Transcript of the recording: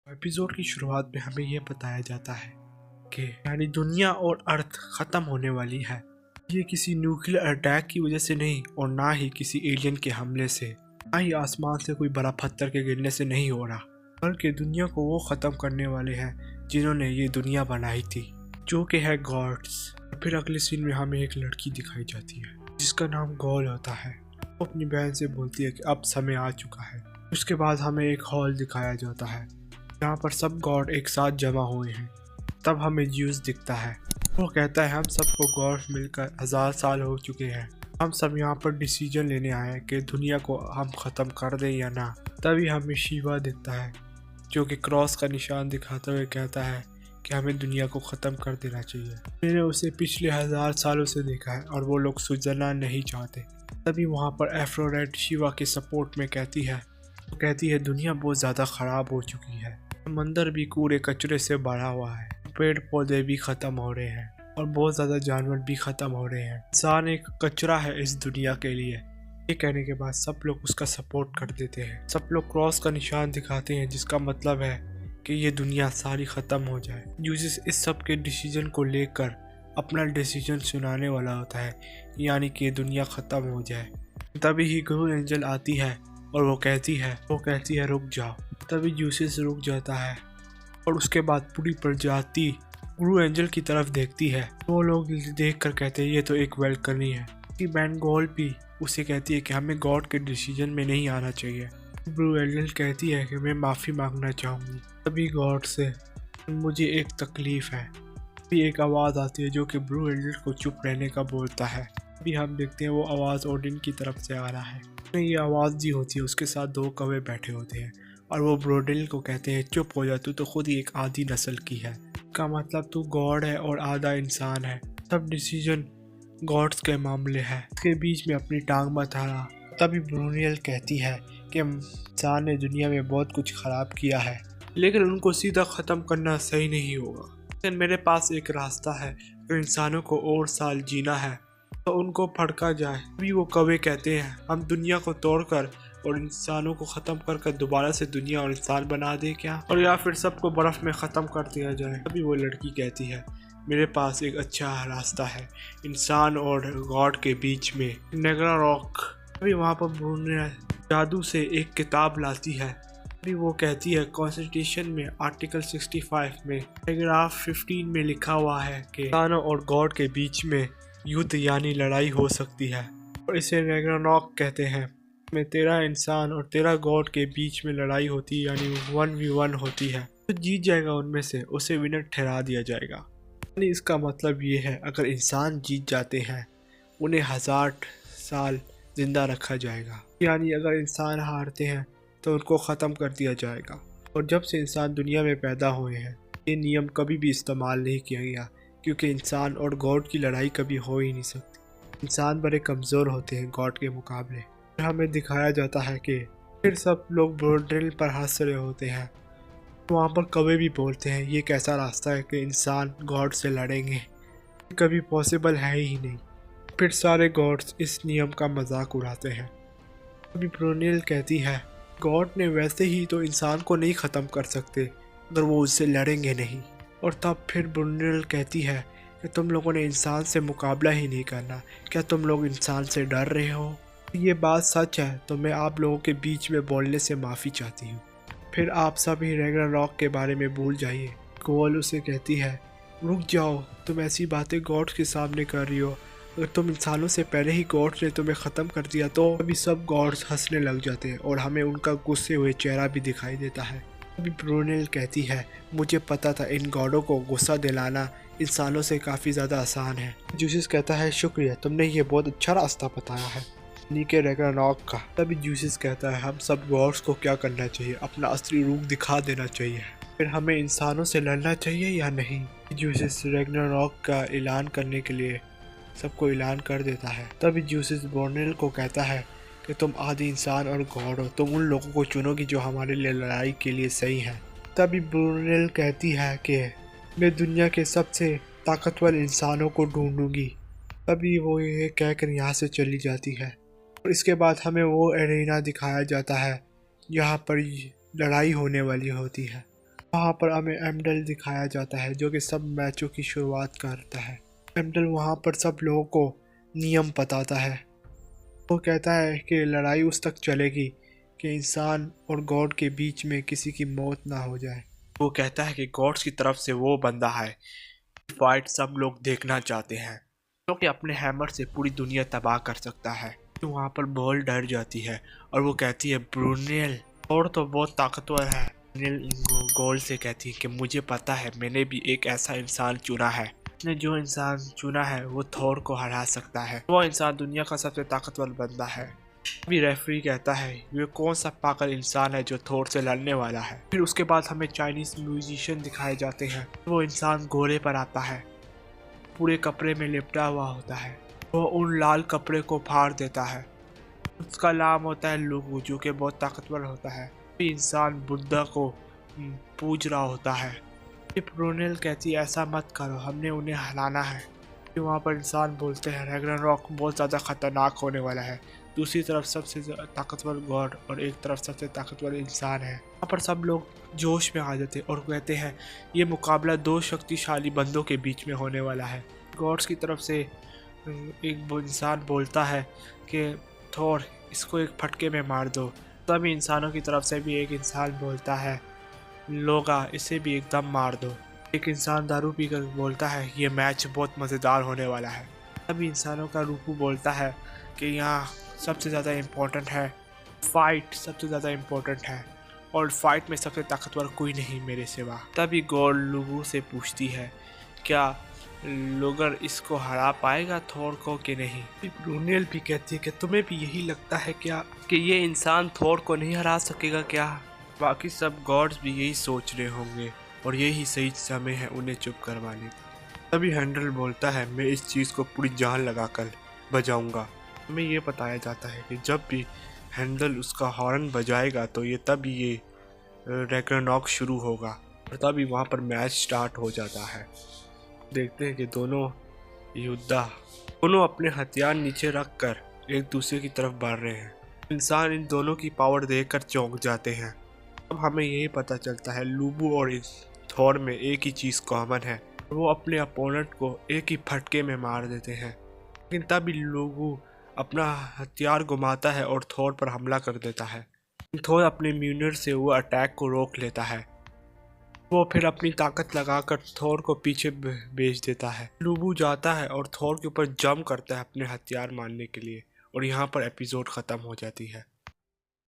Episode की शुरुआत में हमें यह बताया जाता है कि दुनिया और अर्थ खत्म होने वाली है। ये किसी न्यूक्लियर अटैक की वजह से नहीं और ना ही किसी एलियन के हमले से, ना ही आसमान से कोई बड़ा पत्थर के गिरने से नहीं हो रहा, बल्कि दुनिया को वो ख़त्म करने वाले हैं जिन्होंने ये दुनिया बनाई थी, जो कि है गॉड्स। फिर अगले सीन में हमें एक लड़की दिखाई जाती है जिसका नाम गॉल होता है। वो अपनी बहन से बोलती है कि अब समय आ चुका है। उसके बाद हमें एक हॉल दिखाया जाता है जहाँ पर सब गॉड एक साथ जमा हुए हैं। तब हमें ज्यूस दिखता है। वो कहता है हम सबको गॉड मिलकर 1000 साल हो चुके हैं, हम सब यहाँ पर डिसीजन लेने आए हैं कि दुनिया को हम ख़त्म कर दें या ना। तभी हमें शिवा दिखता है जो कि क्रॉस का निशान दिखाते हुए कहता है कि हमें दुनिया को ख़त्म कर देना चाहिए। मैंने उसे पिछले 1000 सालों से देखा है और वो लोग सुलझना नहीं चाहते। तभी वहाँ पर एफ्रोडाइट शिवा के सपोर्ट में कहती है दुनिया बहुत ज़्यादा ख़राब हो चुकी है, समंदर भी कूड़े कचरे से भरा हुआ है, पेड़ पौधे भी ख़त्म हो रहे हैं और बहुत ज़्यादा जानवर भी ख़त्म हो रहे हैं। इंसान एक कचरा है इस दुनिया के लिए। ये कहने के बाद सब लोग उसका सपोर्ट कर देते हैं। सब लोग क्रॉस का निशान दिखाते हैं जिसका मतलब है कि ये दुनिया सारी ख़त्म हो जाए। यूजिस इस सब के डिसीजन को लेकर अपना डिसीजन सुनाने वाला होता है, यानी कि दुनिया ख़त्म हो जाए। तभी ही गुरु एंजल आती है और वो कहती है रुक जाओ। तभी यूजिस रुक जाता है और उसके बाद पूरी प्रजाति गुरु एंजल की तरफ देखती है। वो लोग देख कर कहते हैं ये तो एक वेलकमी है। कि बैन गोल भी उसे कहती है कि हमें गॉड के डिसीजन में नहीं आना चाहिए। गुरु एंजल कहती है कि मैं माफ़ी मांगना चाहूँगी। तभी गॉड से मुझे एक तकलीफ़ है। तभी एक आवाज़ आती है जो कि ब्रू एंजल को चुप रहने का बोलता है। अभी हम देखते हैं वो आवाज़ ओडिन की तरफ से आ रहा है। ये आवाज़ दी होती है, उसके साथ 2 कौवे बैठे होते हैं और वो ब्रोडिल को कहते हैं चुप हो जा, तू तो खुद ही एक आधी नस्ल की है। का मतलब तू गॉड है और आधा इंसान है। सब डिसीजन गॉड्स के मामले है, इसके बीच में अपनी टांग मत अड़ा। तभी ब्रूनियल कहती है कि इंसान ने दुनिया में बहुत कुछ ख़राब किया है, लेकिन उनको सीधा ख़त्म करना सही नहीं होगा। लेकिन मेरे पास एक रास्ता है, अगर इंसानों को और साल जीना है तो उनको फड़का जाए। अभी वो कौवे कहते हैं हम दुनिया को तोड़कर और इंसानों को ख़त्म कर दोबारा से दुनिया और इंसान बना दे क्या, और या फिर सबको बर्फ़ में ख़त्म कर दिया जाए। तभी वो लड़की कहती है मेरे पास एक अच्छा रास्ता है, इंसान और गॉड के बीच में नेग्रारॉक। अभी वहाँ पर ब्रूनियल जादू से एक किताब लाती है। अभी वो कहती है कॉन्स्टिट्यूशन में आर्टिकल 65 में पैराग्राफ 15 में लिखा हुआ है कि इंसानों और गॉड के बीच में युद्ध यानी लड़ाई हो सकती है और इसे रैग्नारॉक कहते हैं। में तेरा इंसान और तेरा गॉड के बीच में लड़ाई होती है, यानी 1v1 होती है। तो जीत जाएगा उनमें से उसे विनर ठहरा दिया जाएगा। यानी इसका मतलब ये है अगर इंसान जीत जाते हैं उन्हें 1000 साल जिंदा रखा जाएगा, यानी अगर इंसान हारते हैं तो उनको ख़त्म कर दिया जाएगा। और जब से इंसान दुनिया में पैदा हुए हैं ये नियम कभी भी इस्तेमाल नहीं किया गया, क्योंकि इंसान और गॉड की लड़ाई कभी हो ही नहीं सकती। इंसान बड़े कमज़ोर होते हैं गॉड के मुकाबले। हमें दिखाया जाता है कि फिर सब लोग ब्रोड्रिल पर हंस रहे होते हैं। वहाँ पर कौवे भी बोलते हैं ये कैसा रास्ता है कि इंसान गॉड से लड़ेंगे, कभी पॉसिबल है ही नहीं। फिर सारे गॉड्स इस नियम का मजाक उड़ाते हैं। अभी ब्रोनियल कहती है गॉड ने वैसे ही तो इंसान को नहीं ख़त्म कर सकते अगर वो उससे लड़ेंगे नहीं। और तब फिर ब्रोनियल कहती है कि तुम लोगों ने इंसान से मुकाबला ही नहीं करना, क्या तुम लोग इंसान से डर रहे हो? ये बात सच है तो मैं आप लोगों के बीच में बोलने से माफ़ी चाहती हूँ। फिर आप सभी रैग्नारॉक के बारे में भूल जाइए। गोल उसे कहती है रुक जाओ, तुम ऐसी बातें गॉड्स के सामने कर रही हो, अगर तुम इंसानों से पहले ही गॉड्स ने तुम्हें ख़त्म कर दिया तो अभी सब गॉड्स हंसने लग जाते हैं और हमें उनका गुस्से हुए चेहरा भी दिखाई देता है। अभी ब्रोनियल कहती है मुझे पता था इन गॉडों को गुस्सा दिलाना इंसानों से काफ़ी ज़्यादा आसान है। जूसिस कहता है शुक्रिया, तुमने ये बहुत अच्छा रास्ता बताया है नीके रैग्नारॉक का। तभी जूसिस कहता है हम सब गॉड्स को क्या करना चाहिए, अपना असली रूप दिखा देना चाहिए, फिर हमें इंसानों से लड़ना चाहिए या नहीं। जूसिस रैग्नारॉक का ऐलान करने के लिए सबको ऐलान कर देता है। तभी जूसिस ब्रोनियल को कहता है कि तुम आदि इंसान और गॉड हो, तुम उन लोगों को चुनोगी जो हमारे लिए लड़ाई के लिए सही हैं। तभी ब्रोनियल कहती है कि मैं दुनिया के सबसे ताकतवर इंसानों को ढूंढूंगी। तभी वो ये कहकर यहाँ से चली जाती है और इसके बाद हमें वो एरेना दिखाया जाता है जहाँ पर लड़ाई होने वाली होती है। वहाँ पर हमें एमडल दिखाया जाता है जो कि सब मैचों की शुरुआत करता है। एमडल वहाँ पर सब लोगों को नियम बताता है। वो कहता है कि लड़ाई उस तक चलेगी कि इंसान और गॉड के बीच में किसी की मौत ना हो जाए। वो कहता है कि गॉड्स की तरफ से वो बंदा है फाइट सब लोग देखना चाहते हैं जो कि अपने हैमर से पूरी दुनिया तबाह कर सकता है। तो वहाँ पर बॉल डर जाती है और वो कहती है ब्रूनेल और तो बहुत ताकतवर है। ब्रूनेल गोल से कहती है कि मुझे पता है, मैंने भी एक ऐसा इंसान चुना है। उसने जो इंसान चुना है वो थोर को हरा सकता है। वो इंसान दुनिया का सबसे ताकतवर बंदा है। अभी रेफरी कहता है ये कौन सा पागल इंसान है जो थोर से लड़ने वाला है। फिर उसके बाद हमें चाइनीज म्यूजिशियन दिखाए जाते हैं। वो इंसान घोड़े पर आता है, पूरे कपड़े में लिपटा हुआ होता है। वो उन लाल कपड़े को फाड़ देता है। उसका नाम होता है लुगू जो कि बहुत ताकतवर होता है। भी इंसान बुद्धा को पूज रहा होता है। ब्रूनेल कहती है ऐसा मत करो, हमने उन्हें हराना है। फिर वहाँ पर इंसान बोलते हैं रैग्नारॉक बहुत ज़्यादा खतरनाक होने वाला है। दूसरी तरफ सबसे ताकतवर गॉड और एक तरफ सबसे ताकतवर इंसान है। वहाँ पर सब लोग जोश में आ जाते और कहते हैं ये मुकाबला दो शक्तिशाली बंदों के बीच में होने वाला है। गॉड्स की तरफ से एक इंसान बोलता है कि थोर इसको एक फटके में मार दो। तभी इंसानों की तरफ से भी एक इंसान बोलता है लोगा इसे भी एकदम मार दो। एक इंसान दारू पीकर बोलता है ये मैच बहुत मज़ेदार होने वाला है। तभी इंसानों का रूपू बोलता है कि यहाँ सबसे ज़्यादा इम्पोर्टेंट है फाइट, सबसे ज़्यादा इम्पोर्टेंट है और फाइट में सबसे ताकतवर कोई नहीं मेरे सिवा। तभी गॉड लुगू से पूछती है क्या लोगर इसको हरा पाएगा थोर को कि नहीं। ब्रूनेल भी कहती है कि तुम्हें भी यही लगता है क्या कि ये इंसान थोर को नहीं हरा सकेगा क्या। बाकी सब गॉड्स भी यही सोच रहे होंगे और यही सही समय है उन्हें चुप करवाने का। तभी हैंडल बोलता है मैं इस चीज़ को पूरी जान लगाकर बजाऊंगा। हमें ये बताया जाता है कि जब भी हैंडल उसका हॉर्न बजाएगा तो ये तब ये रैग्नारॉक शुरू होगा और तभी वहाँ पर मैच स्टार्ट हो जाता है। देखते हैं कि दोनों योद्धा दोनों अपने हथियार नीचे रख कर एक दूसरे की तरफ बढ़ रहे हैं। इंसान इन दोनों की पावर देखकर चौंक जाते हैं। अब हमें यही पता चलता है लुबू और इस थोर में एक ही चीज़ कॉमन है, वो अपने अपोनेंट को एक ही फटके में मार देते हैं। लेकिन तभी लुबू अपना हथियार घुमाता है और थोर पर हमला कर देता है। थोर अपने म्यूनिर से वो अटैक को रोक लेता है। वो फिर अपनी ताकत लगाकर थोर को पीछे भेज देता है। लुबू जाता है और थोर के ऊपर जंप करता है अपने हथियार मारने के लिए और यहाँ पर एपिसोड ख़त्म हो जाती है।